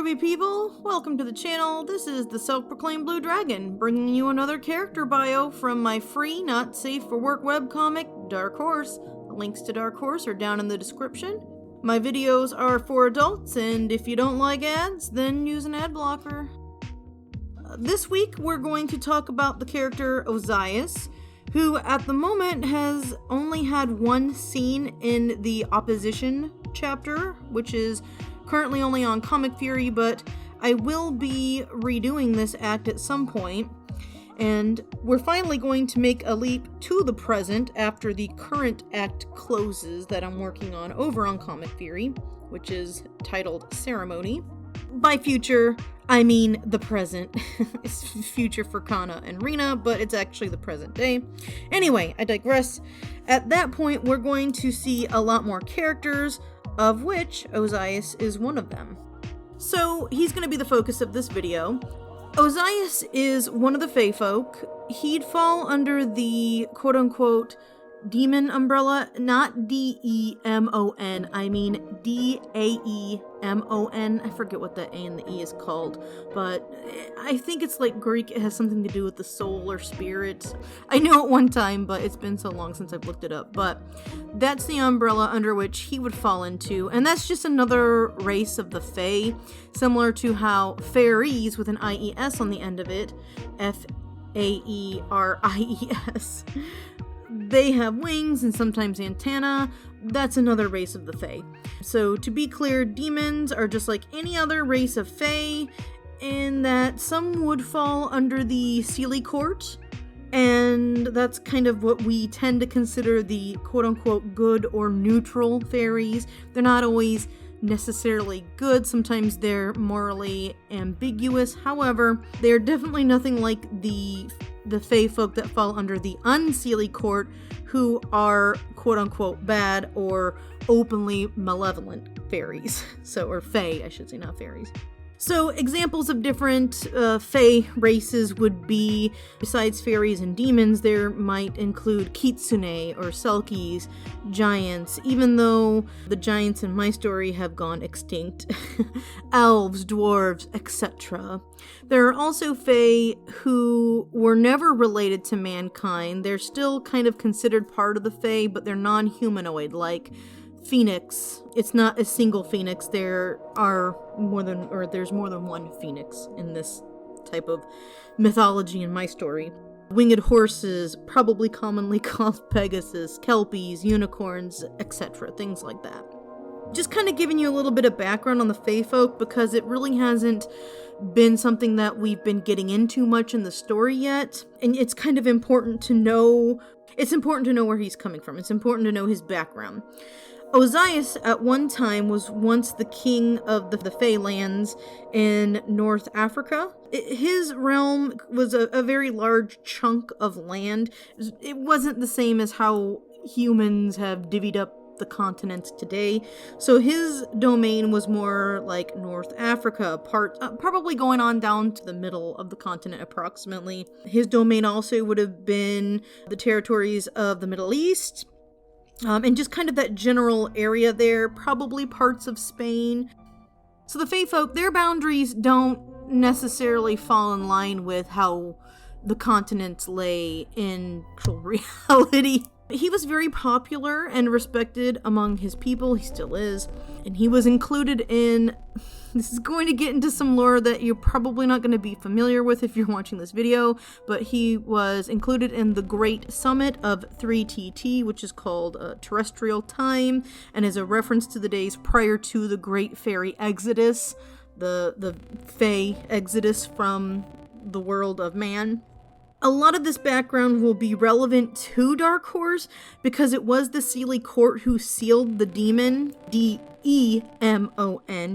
NSFW people, welcome to the channel. This is the self-proclaimed Blue Dragon, bringing you another character bio from my free, not safe for work webcomic, Dark Horse. The links to Dark Horse are down in the description. My videos are for adults, and if you don't like ads, then use an ad blocker. This week, we're going to talk about the character Ozias, who at the moment has only had one scene in the opposition chapter, which is currently only on Comic Fury, but I will be redoing this act at some point, and we're finally going to make a leap to the present after the current act closes that I'm working on over on Comic Fury, which is titled Ceremony. By future, I mean the present. It's future for Kana and Rina, but it's actually the present day. Anyway, I digress. At that point, we're going to see a lot more characters, of which Ozias is one of them. So, he's going to be the focus of this video. Ozias is one of the Fae folk. He'd fall under the quote-unquote demon umbrella, not D-E-M-O-N, I mean D-A-E-M-O-N. I forget what the A and the E is called, but I think it's like Greek. It has something to do with the soul or spirit. I knew it one time, but it's been so long since I've looked it up, but that's the umbrella under which he would fall into, and that's just another race of the Fae, similar to how fairies with an I-E-S on the end of it, F-A-E-R-I-E-S, they have wings and sometimes antennae. That's another race of the Fae. So to be clear, demons are just like any other race of Fae, in that some would fall under the Seelie Court, and that's kind of what we tend to consider the quote-unquote good or neutral fairies. They're not always necessarily good, sometimes they're morally ambiguous. However, they're definitely nothing like the Fae folk that fall under the Unseelie Court, who are quote-unquote bad or openly malevolent fairies. Or Fae, I should say, not fairies. So examples of different Fae races would be, besides fairies and demons, there might include kitsune or selkies, giants, even though the giants in my story have gone extinct, elves, dwarves, etc. There are also Fae who were never related to mankind. They're still kind of considered part of the Fae, but they're non-humanoid, like Phoenix. It's not a single Phoenix. There's more than one Phoenix in this type of mythology in my story. Winged horses, probably commonly called Pegasus, Kelpies, unicorns, etc. Things like that. Just kind of giving you a little bit of background on the Fae folk, because it really hasn't been something that we've been getting into much in the story yet. And it's kind of important to know. It's important to know where he's coming from. It's important to know his background. Ozias at one time was once the king of the Fae lands in North Africa. His realm was a very large chunk of land. It wasn't the same as how humans have divvied up the continents today. So his domain was more like North Africa, probably going on down to the middle of the continent approximately. His domain also would have been the territories of the Middle East, and just kind of that general area there, probably parts of Spain. So the Fae folk, their boundaries don't necessarily fall in line with how the continents lay in actual reality. He was very popular and respected among his people. He still is. And he was included in... This is going to get into some lore that you're probably not going to be familiar with if you're watching this video, but he was included in the Great Summit of 3TT, which is called Terrestrial Time, and is a reference to the days prior to the Great Fairy Exodus, the Fae Exodus from the world of man. A lot of this background will be relevant to Dark Horse because it was the Seelie Court who sealed the demon, D-E-M-O-N.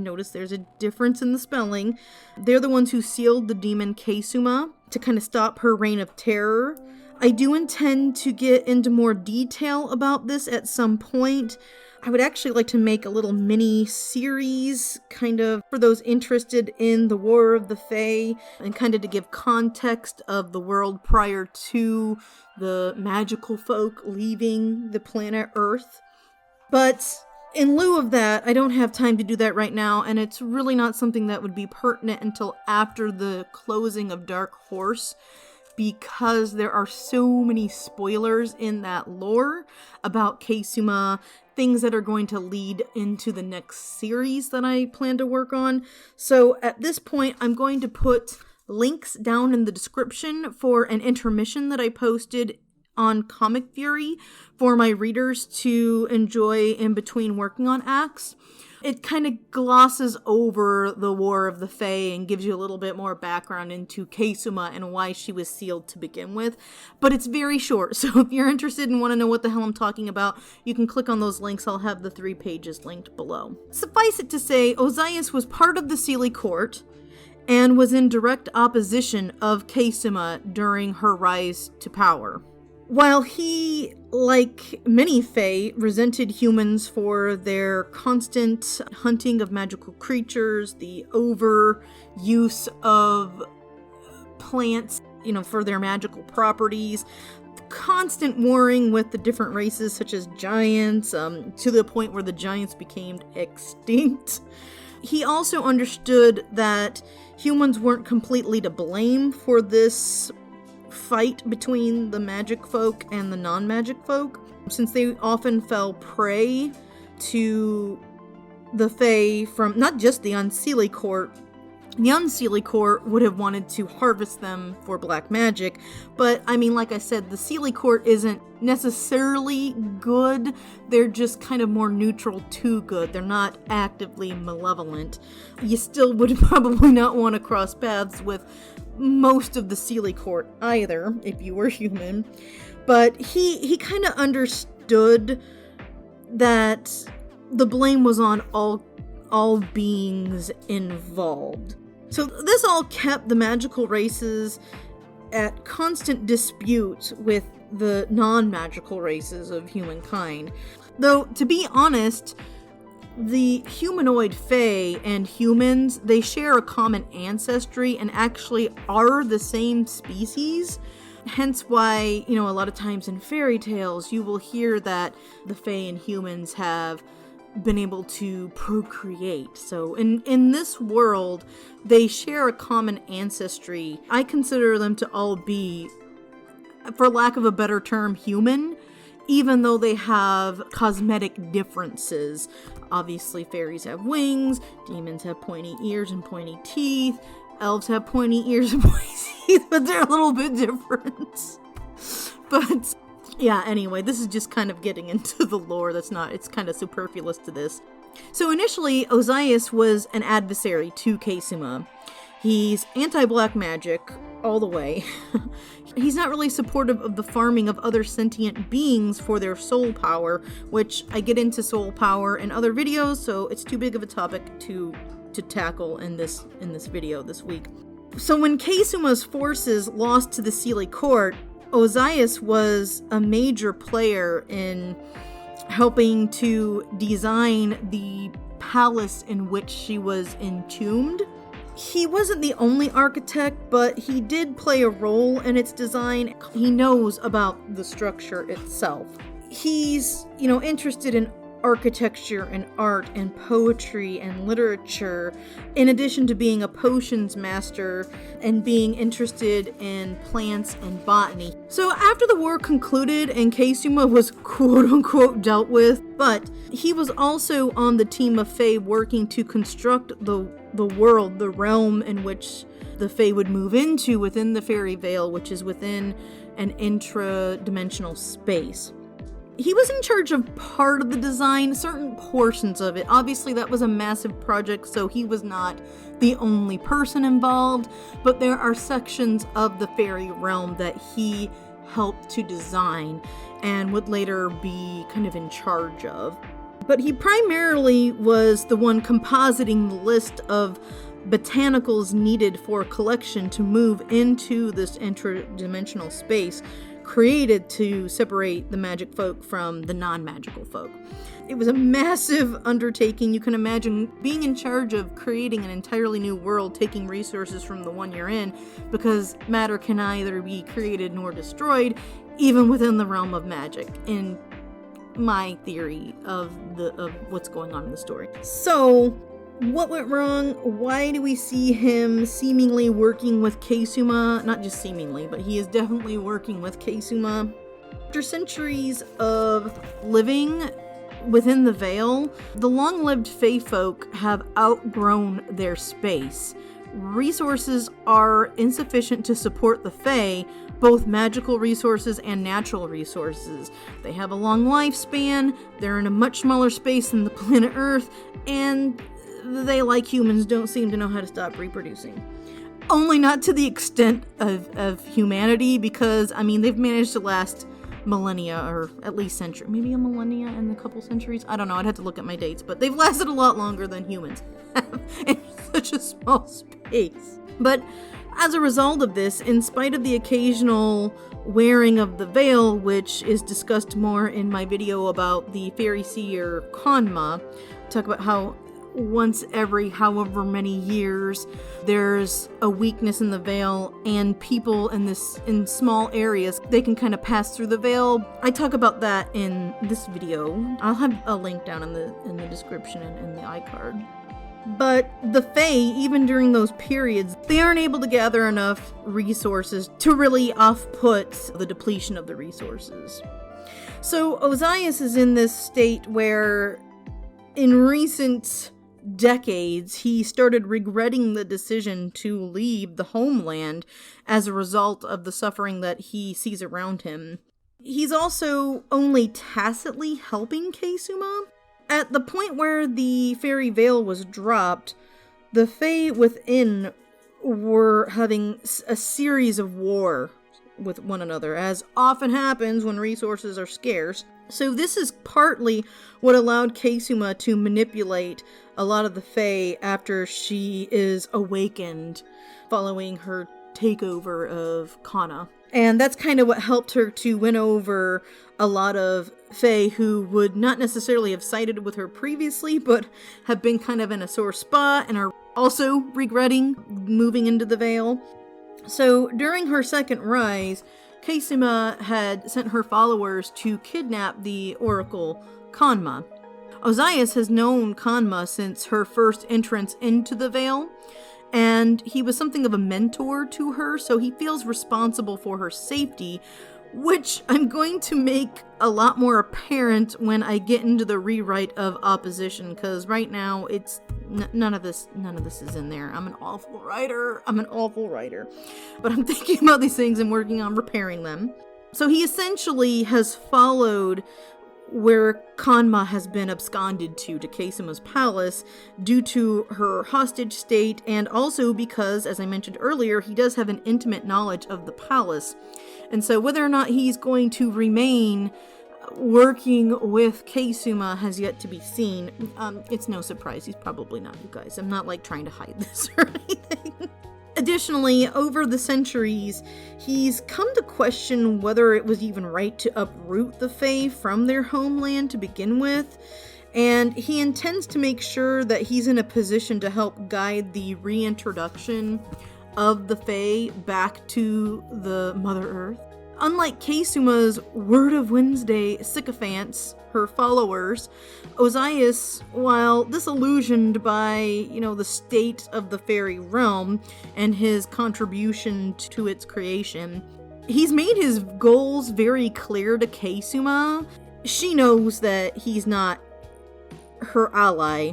Notice there's a difference in the spelling. They're the ones who sealed the demon Kesuma to kind of stop her reign of terror. I do intend to get into more detail about this at some point. I would actually like to make a little mini series kind of for those interested in the War of the Fae and kind of to give context of the world prior to the magical folk leaving the planet Earth. But in lieu of that, I don't have time to do that right now, and it's really not something that would be pertinent until after the closing of Dark Horse, because there are so many spoilers in that lore about Keisuma, things that are going to lead into the next series that I plan to work on. So at this point, I'm going to put links down in the description for an intermission that I posted on Comic Fury for my readers to enjoy in between working on acts. It kind of glosses over the War of the Fae and gives you a little bit more background into Keisuma and why she was sealed to begin with. But it's very short, so if you're interested and want to know what the hell I'm talking about, you can click on those links. I'll have the 3 pages linked below. Suffice it to say, Ozias was part of the Seelie Court and was in direct opposition of Keisuma during her rise to power. While he, like many Fae, resented humans for their constant hunting of magical creatures, the overuse of plants, for their magical properties, constant warring with the different races such as giants, to the point where the giants became extinct. He also understood that humans weren't completely to blame for this fight between the magic folk and the non-magic folk, since they often fell prey to the Fae from not just the Unseelie Court. The Unseelie Court would have wanted to harvest them for black magic, but like I said, the Seelie Court isn't necessarily good. They're just kind of more neutral to good. They're not actively malevolent. You still would probably not want to cross paths with most of the Seelie Court either, if you were human. But he kind of understood that the blame was on all beings involved. So this all kept the magical races at constant dispute with the non-magical races of humankind. Though, to be honest, the humanoid Fae and humans, they share a common ancestry and actually are the same species. Hence why, a lot of times in fairy tales, you will hear that the Fae and humans have been able to procreate. So in this world, they share a common ancestry. I consider them to all be, for lack of a better term, human, even though they have cosmetic differences. Obviously, fairies have wings, demons have pointy ears and pointy teeth, elves have pointy ears and pointy teeth, but they're a little bit different. But yeah, anyway, this is just kind of getting into the lore. It's kind of superfluous to this. So initially, Ozias was an adversary to Keisuma. He's anti-black magic all the way. He's not really supportive of the farming of other sentient beings for their soul power, which I get into soul power in other videos, so it's too big of a topic to tackle in this video this week. So when Keisuma's forces lost to the Seelie Court, Ozias was a major player in helping to design the palace in which she was entombed. He wasn't the only architect, but he did play a role in its design. He knows about the structure itself. He's, interested in architecture and art and poetry and literature, in addition to being a potions master and being interested in plants and botany. So after the war concluded and Keisuma was quote-unquote dealt with, but he was also on the team of Fae working to construct the world, the realm in which the Fae would move into within the Fairy Veil, which is within an intra-dimensional space. He was in charge of part of the design, certain portions of it. Obviously, that was a massive project, so he was not the only person involved, but there are sections of the fairy realm that he helped to design and would later be kind of in charge of. But he primarily was the one compositing the list of botanicals needed for collection to move into this interdimensional space, created to separate the magic folk from the non-magical folk. It was a massive undertaking. You can imagine being in charge of creating an entirely new world, taking resources from the one you're in, because matter can neither be created nor destroyed, even within the realm of magic. And my theory of what's going on in the story. So, what went wrong? Why do we see him seemingly working with Keisuma? Not just seemingly, but he is definitely working with Keisuma. After centuries of living within the Veil, the long-lived Fae folk have outgrown their space. Resources are insufficient to support the Fae, both magical resources and natural resources. They have a long lifespan, they're in a much smaller space than the planet Earth, and they, like humans, don't seem to know how to stop reproducing. Only not to the extent of humanity, because, I mean, they've managed to last millennia, or at least century, maybe a millennia and a couple centuries. I don't know, I'd have to look at my dates, but they've lasted a lot longer than humans have in such a small space. But as a result of this, in spite of the occasional wearing of the veil, which is discussed more in my video about the fairy seer Kanma, talk about how once every however many years there's a weakness in the veil, and people in small areas, they can kind of pass through the veil. I talk about that in this video. I'll have a link down in the description and in the iCard. But the Fae, even during those periods, they aren't able to gather enough resources to really off-put the depletion of the resources. So Ozias is in this state where in recent decades, he started regretting the decision to leave the homeland as a result of the suffering that he sees around him. He's also only tacitly helping Keisuma. At the point where the fairy veil was dropped, the Fae within were having a series of war with one another, as often happens when resources are scarce. So this is partly what allowed Keisuma to manipulate a lot of the Fae after she is awakened following her takeover of Kana. And that's kind of what helped her to win over a lot of Fae who would not necessarily have sided with her previously, but have been kind of in a sore spot and are also regretting moving into the Veil. So during her second rise, Keisuma had sent her followers to kidnap the Oracle Kanma. Ozias has known Kanma since her first entrance into the Veil, and he was something of a mentor to her, so he feels responsible for her safety, which I'm going to make a lot more apparent when I get into the rewrite of Opposition, because right now it's none of this is in there. I'm an awful writer. But I'm thinking about these things and working on repairing them. So he essentially has followed where Kanma has been absconded to Keisuma's palace due to her hostage state, and also because, as I mentioned earlier, he does have an intimate knowledge of the palace. And so whether or not he's going to remain working with Keisuma has yet to be seen. It's no surprise he's probably not, you guys. I'm not like trying to hide this or anything. Additionally, over the centuries, he's come to question whether it was even right to uproot the Fae from their homeland to begin with, and he intends to make sure that he's in a position to help guide the reintroduction of the Fae back to the Mother Earth. Unlike Keisuma's Word of Wednesday sycophants, her followers, Ozias, while disillusioned by, the state of the fairy realm and his contribution to its creation, he's made his goals very clear to Keisuma. She knows that he's not her ally,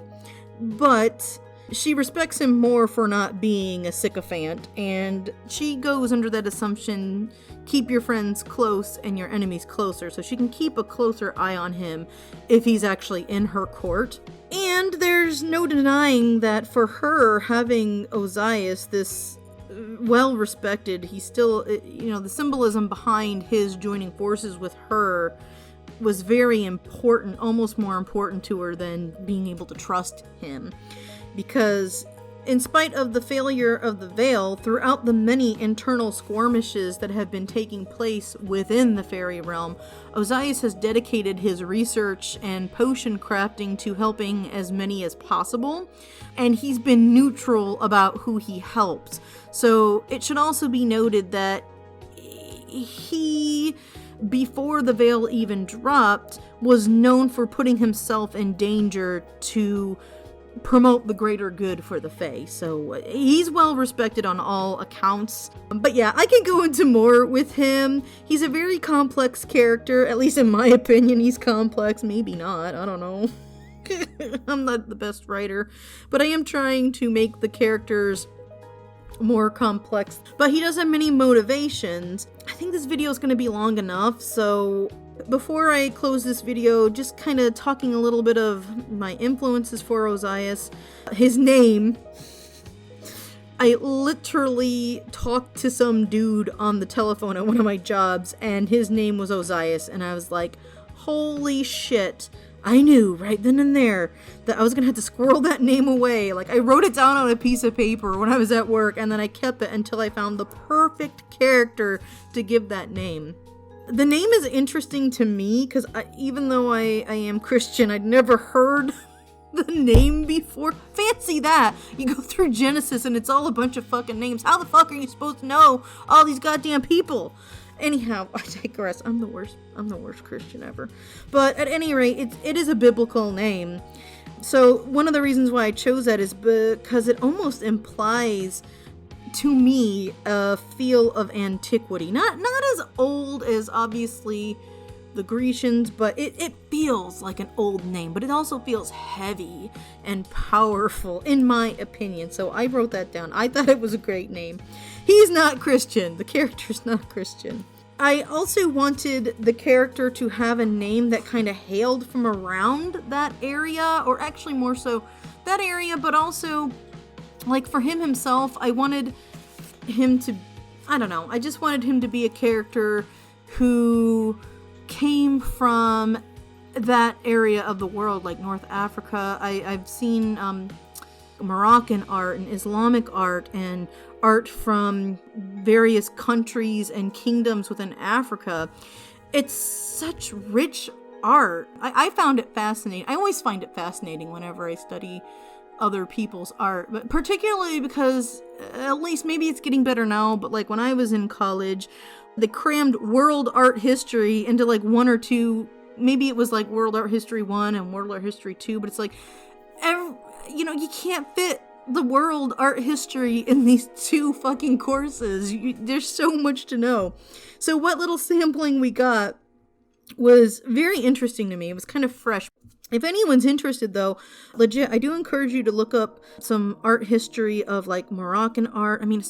but she respects him more for not being a sycophant, and she goes under that assumption, keep your friends close and your enemies closer, so she can keep a closer eye on him if he's actually in her court. And there's no denying that for her, having Ozias, this well-respected, he's still, the symbolism behind his joining forces with her was very important, almost more important to her than being able to trust him. Because in spite of the failure of the Veil, throughout the many internal skirmishes that have been taking place within the fairy realm, Ozias has dedicated his research and potion crafting to helping as many as possible, and he's been neutral about who he helps. So it should also be noted that he before the veil even dropped, was known for putting himself in danger to promote the greater good for the Fae. So he's well respected on all accounts. But yeah, I can go into more with him. He's a very complex character, at least in my opinion. He's complex, maybe not, I don't know. I'm not the best writer, but I am trying to make the characters more complex. But he does have many motivations. I think this video is going to be long enough, so before I close this video, just kind of talking a little bit of my influences for Ozias. His name, I literally talked to some dude on the telephone at one of my jobs, and his name was Ozias, and I was like, holy shit. I knew right then and there that I was gonna have to squirrel that name away. Like, I wrote it down on a piece of paper when I was at work, and then I kept it until I found the perfect character to give that name. The name is interesting to me because even though I am Christian, I'd never heard the name before. Fancy that! You go through Genesis and it's all a bunch of fucking names. How the fuck are you supposed to know all these goddamn people? Anyhow, I digress. I'm the worst Christian ever. But at any rate, it is a biblical name. So one of the reasons why I chose that is because it almost implies, to me, a feel of antiquity. Not as old as obviously the Grecians, but it feels like an old name, but it also feels heavy and powerful, in my opinion. So I wrote that down. I thought it was a great name. He's not Christian. The character's not Christian. I also wanted the character to have a name that kind of hailed from around that area, or actually more so that area, but also, like, for him himself, I wanted him to, I don't know, I just wanted him to be a character who came from that area of the world, like North Africa. I've seen Moroccan art and Islamic art and art from various countries and kingdoms within Africa. It's such rich art. I found it fascinating. I always find it fascinating whenever I study other people's art, but particularly because, at least maybe it's getting better now, but like when I was in college, they crammed world art history into like one or two, maybe it was like world art history 1 and world art history 2, but it's like, you can't fit the world art history in these 2 fucking courses. There's so much to know. So what little sampling we got was very interesting to me. It was kind of fresh. If anyone's interested, though, legit, I do encourage you to look up some art history of, like, Moroccan art. I mean,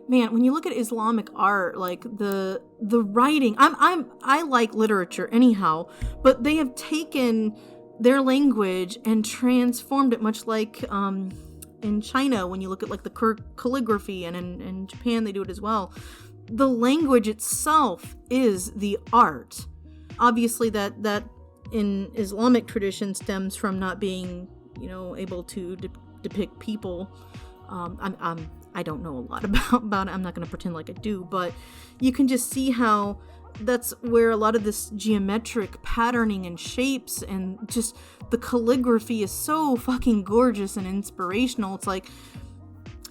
man, when you look at Islamic art, like, the writing, I like literature anyhow, but they have taken their language and transformed it, much like, in China, when you look at, like, the calligraphy, and in Japan they do it as well. The language itself is the art. Obviously, that in Islamic tradition stems from not being, able to depict people. I don't know a lot about it. I'm not going to pretend like I do, but you can just see how that's where a lot of this geometric patterning and shapes and just the calligraphy is so fucking gorgeous and inspirational. It's like,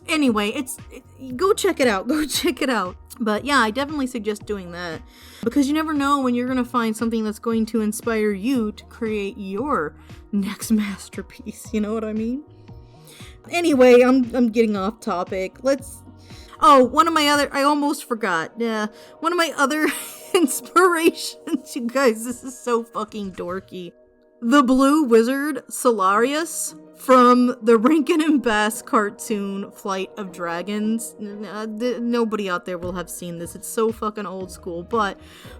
anyway, go check it out. Go check it out. But yeah, I definitely suggest doing that, because you never know when you're going to find something that's going to inspire you to create your next masterpiece. You know what I mean? Anyway, I'm getting off topic. One of my other, I almost forgot. Yeah, one of my other inspirations, you guys, this is so fucking dorky. The Blue Wizard, Solarius, from the Rankin and Bass cartoon Flight of Dragons. Nobody out there will have seen this. It's so fucking old school, but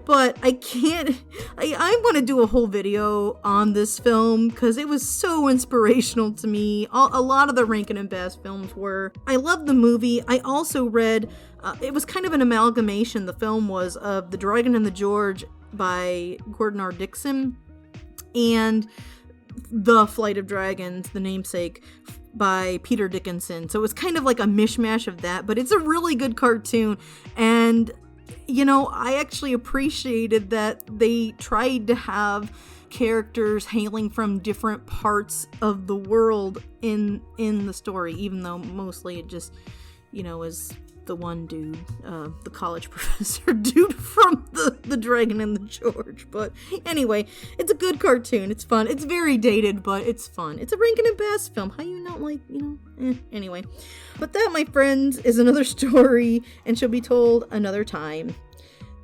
I can't, I want to do a whole video on this film because it was so inspirational to me. A lot of the Rankin and Bass films were. I love the movie. I also read, it was kind of an amalgamation, the film was, of The Dragon and the George by Gordon R. Dickson and The Flight of Dragons, the namesake, by Peter Dickinson. So it was kind of like a mishmash of that, but it's a really good cartoon. And, I actually appreciated that they tried to have characters hailing from different parts of the world in the story, even though mostly it just, is the one dude, the college professor dude from the Dragon and the George. But anyway, it's a good cartoon. It's fun. It's very dated, but it's fun. It's a Rankin and Bass film. How you not like, anyway. But that, my friends, is another story and shall be told another time.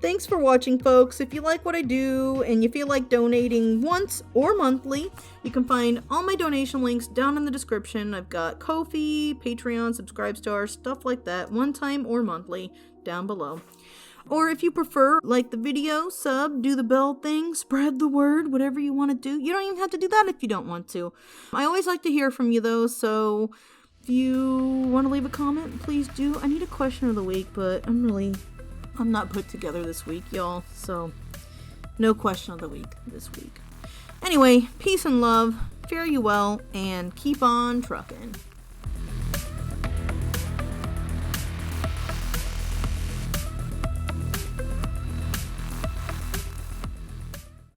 Thanks for watching, folks. If you like what I do and you feel like donating once or monthly, you can find all my donation links down in the description. I've got Ko-fi, Patreon, Subscribestar, stuff like that, one time or monthly, down below. Or if you prefer, like the video, sub, do the bell thing, spread the word, whatever you want to do. You don't even have to do that if you don't want to. I always like to hear from you, though, so if you want to leave a comment, please do. I need a question of the week, but I'm not put together this week, y'all, so no question of the week this week. Anyway, peace and love, fare you well, and keep on trucking.